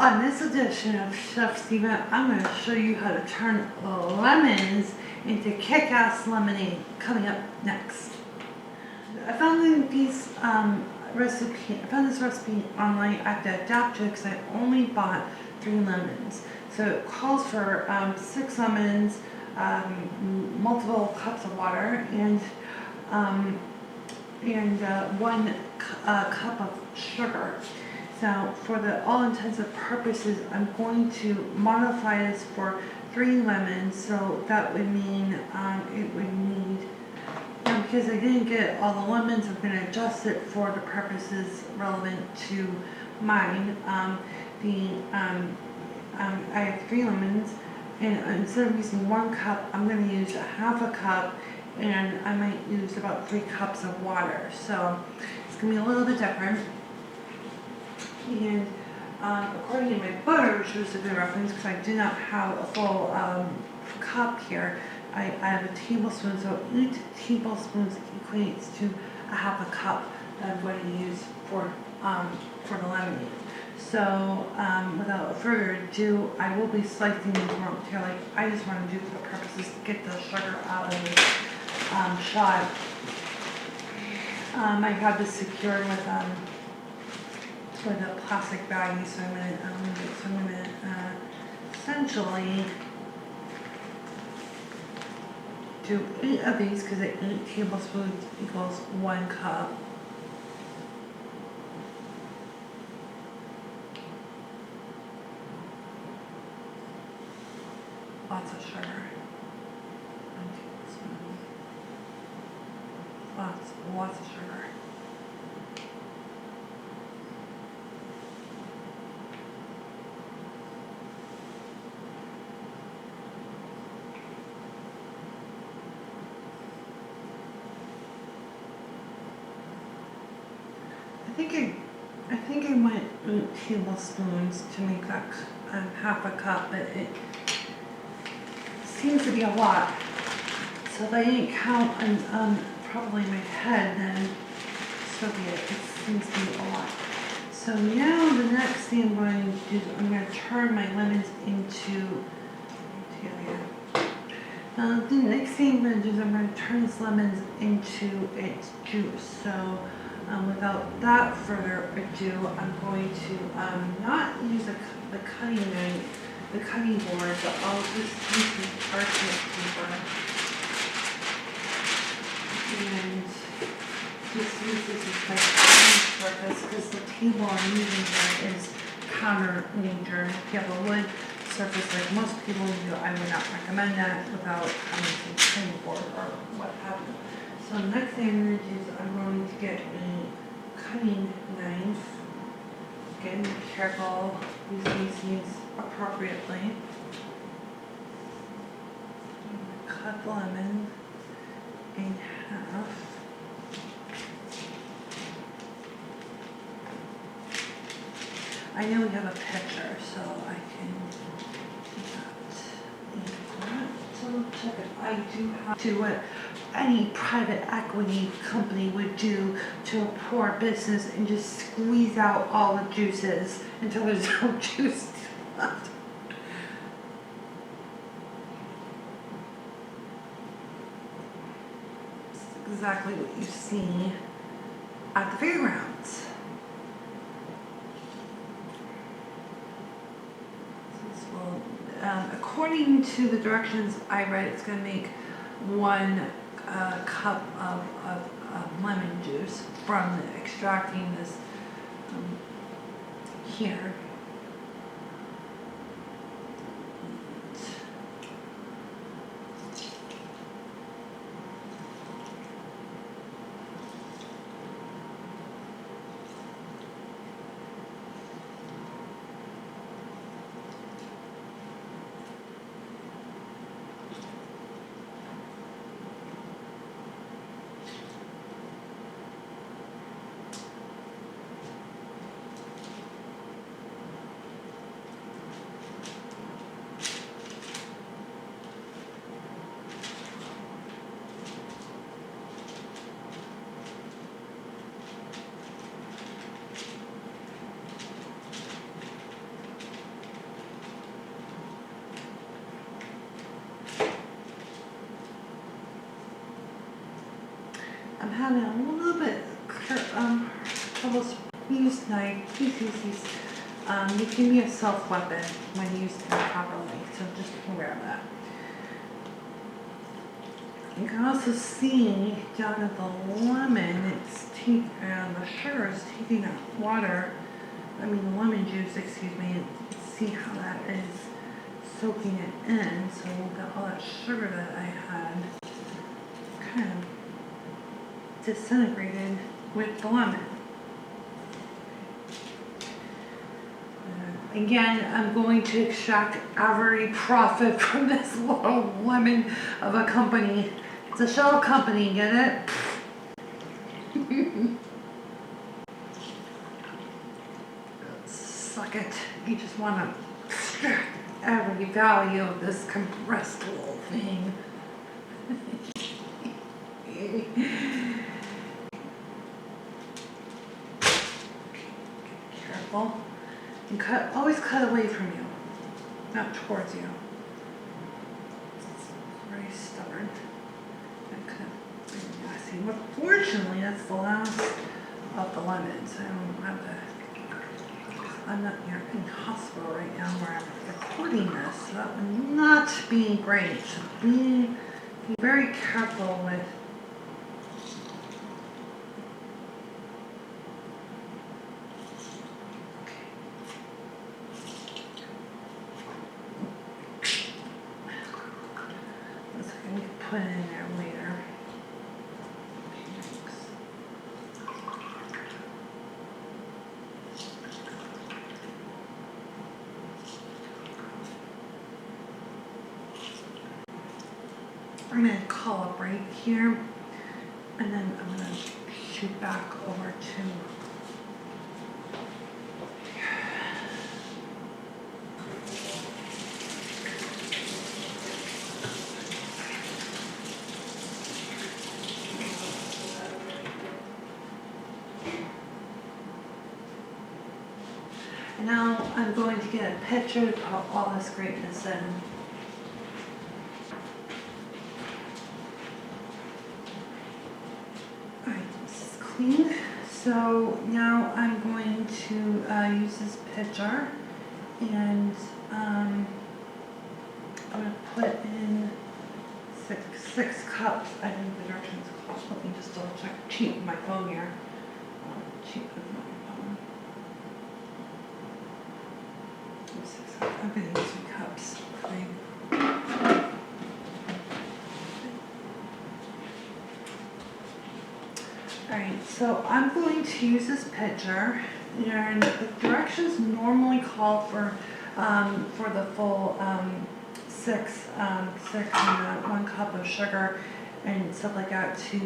On this edition of Chef Steven, I'm going to show you how to turn lemons into kick-ass lemonade, coming up next. I found this recipe online. I have to adapt it because I only bought 3 lemons. So it calls for 6 lemons, multiple cups of water, and 1 cup of sugar. So for the all intensive purposes, I'm going to modify this for 3 lemons. So that would mean it would need, because I didn't get all the lemons, I'm going to adjust it for the purposes relevant to mine. I have 3 lemons, and instead of using 1 cup, I'm going to use half a cup, and I might use about 3 cups of water. So it's going to be a little bit different. And according to my butter, which was a good reference because I do not have a full cup here, I have a tablespoon, so 8 tablespoons equates to a half a cup that I'm going to use for the lemonade. So without further ado, I will be slicing these more here. Like I just want to do for the purposes to get the sugar out of this shot. I have this secured with a plastic baggie, so I'm gonna essentially do 8 of these because 8 tablespoons equals 1 cup. Lots of sugar. 1 tablespoon. Lots of sugar. I think I went 8 tablespoons to make that half a cup, but it seems to be a lot. So if I didn't count probably my head, then so be it. It seems to be a lot. So now the next thing I'm going to do is I'm going to turn my lemons into. The next thing I'm going to do is I'm going to turn these lemons into its juice. So without that further ado, I'm going to not use the cutting knife, the cutting board, but I'll just use some parchment paper and just use this as my cutting surface because the table I'm using here is counter major. If you have a wood surface like most people do, I would not recommend that without having some cutting board or what have you. So the next thing I'm going to do is I'm going to get a cutting knife. Again, be careful, use these appropriately. Cut the lemon in half. I know we have a picture, so I can do that. So check it. I do have to what any private equity company would do to a poor business and just squeeze out all the juices until there's no juice left. This is exactly what you see at the fairgrounds. According to the directions I read, it's going to make 1 cup of lemon juice from extracting this here. having a little bit trouble used knife. Please use these. You can be a self-weapon when used improperly, so just be aware of that. You can also see down at the lemon, the sugar is taking out water. The lemon juice, excuse me. And see how that is soaking it in. So we'll get all that sugar that I had kind of disintegrated with the lemon. Again, I'm going to extract every profit from this little lemon of a company. It's a shell company, get it? Suck it. You just want to extract every value of this compressed little thing. Careful. And always cut away from you, not towards you. It's very stubborn. That could be messy. But fortunately, that's the last of the lemons. I don't have I'm not here in hospital right now where I'm recording this, so that would not be great. So be very careful with put it in there later. I'm going to call a break here, and then I'm going to shoot back over to now I'm going to get a picture to put all this greatness in. Alright, this is clean. So now I'm going to use this pitcher, and I'm going to put in six cups. I think the directions called. Let me just double check. Cheat with my phone here. Cheat with my phone. I'm going to use 2 cups. Alright, so I'm going to use this pitcher, and the directions normally call for the full 6 and 1 cup of sugar and stuff like that to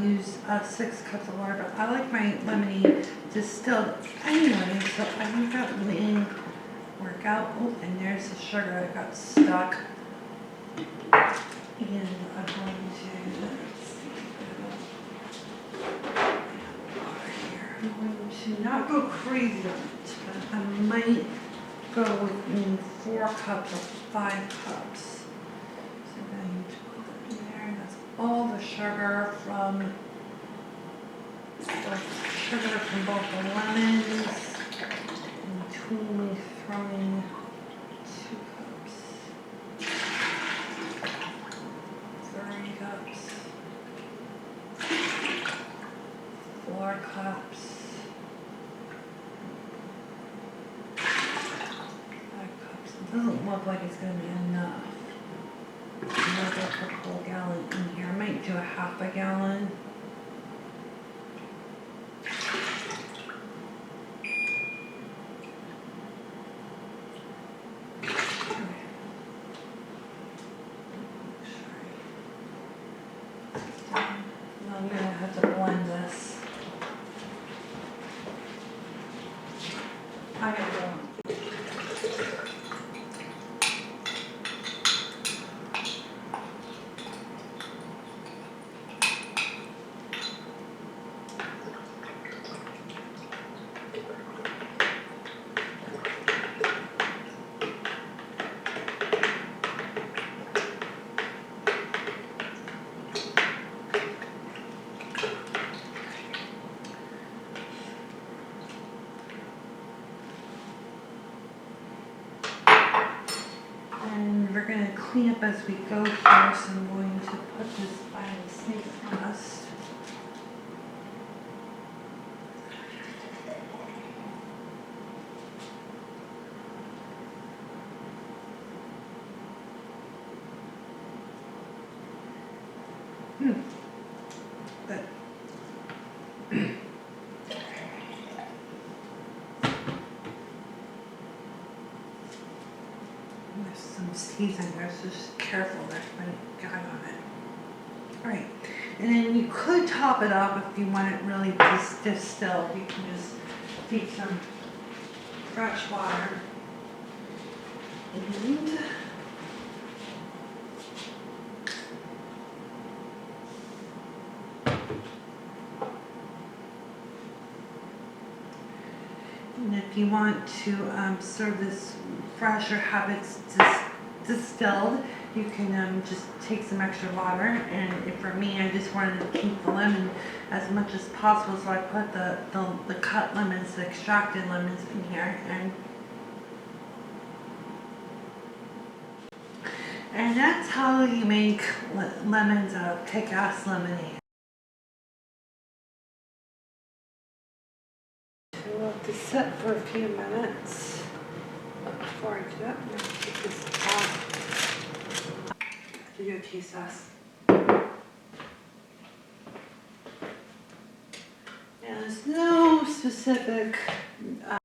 use 6 cups of water, but I like my lemonade distilled anyway, so I think that may work out. Oh, and there's the sugar that got stuck. And I'm going to, let's see, water here. I'm going to not go crazy on it, but I might go with 4 cups or 5 cups. So I'm going to put that in there. That's all the sugar from both the lemons. In between throwing 2 cups, 3 cups, 4 cups, 5 cups. It doesn't look like it's going to be enough. I'm going to put a whole gallon in here. I might do a half a gallon. I'm going to have to blend this. I gotta go. clean up as we go here, so I'm going to put this by the sink first. Good. There's some seeds in there, so just careful there's my gut on it. Alright, and then you could top it up if you want it really distilled. You can just take some fresh water and if you want to serve this fresh or have it distilled, you can just take some extra water. And for me, I just wanted to keep the lemon as much as possible, so I put the cut lemons, the extracted lemons in here. And that's how you make lemons out of Kicka-s lemonade. We'll have to sit for a few minutes before I do it. I'm going to take this off. I have to do a taste test. Yeah, there's no specific